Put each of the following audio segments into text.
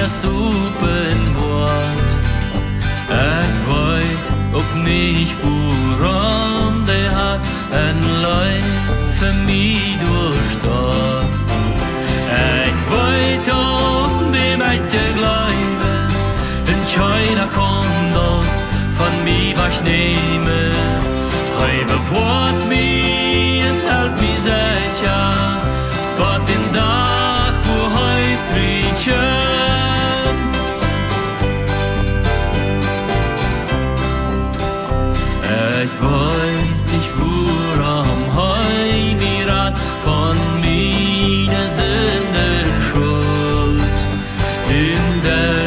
alles open wordt. Ik weet ook niet waarom die hat een Leid für mich durchsteht. Ich weet ook wie mit der Glaube in China kann dort von mir was nehmen. Hij bewohrt mich und hält mich sicher, bei den Tag, wo heute riechen. Ich weiß nicht, woran hij mir hat von meiner Sünden schuld. In der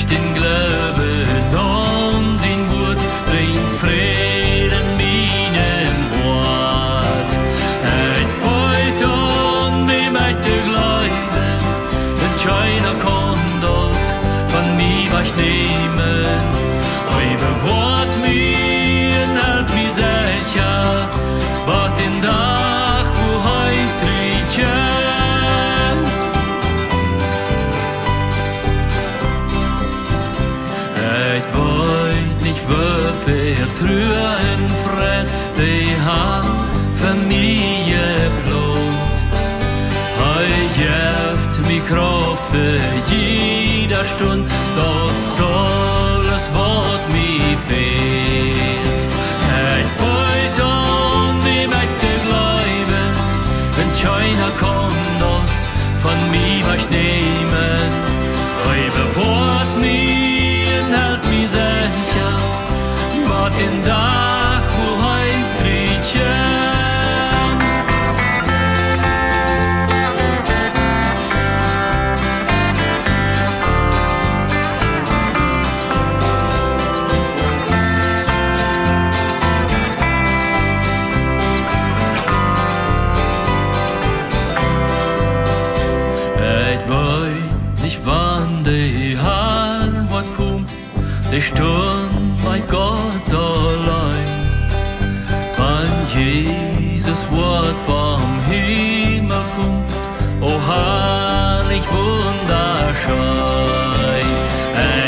den Glauben an sein Wort bringt Frieden meinem Wort. Ich wollte an mir mit der Glaube, und keiner kann dort von mir was nehmen. Hij bewaart mich und hält mich sicher, bei den Tag, wo heute riechen. Ich weiß nicht, wofür Trühen Fred die haben für mich geplant. Hij geeft mich Kraft für jede Stunde, das alles, was mir fehlt. Ich wollte an mir mit der Glaube, und keiner kann dort von mir was nehmen. Hij bewaart mich und hält mich sicher, bei den Tag, wo heute riechen. Die Sturm bei Gott allein, wenn Jesus Wort vom Himmel kommt, oh herrlich wunderschön.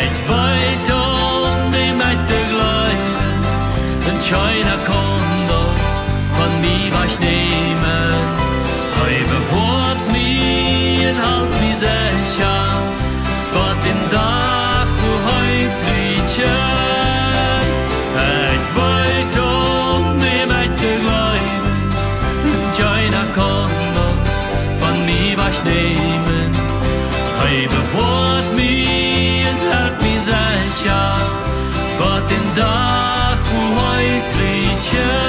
Ich weit an die mit der Glauben, und keiner kann dort von mir was nehmen. Hij bewaart mich und hält mich sicher, bei den Tag, wo heute riechen. Ich weet om mir mit der Glaube, und keiner kann dort von mir was nehmen. Hij bewaart mich und hält mich sicher, bei den Tag, wo heute riechen.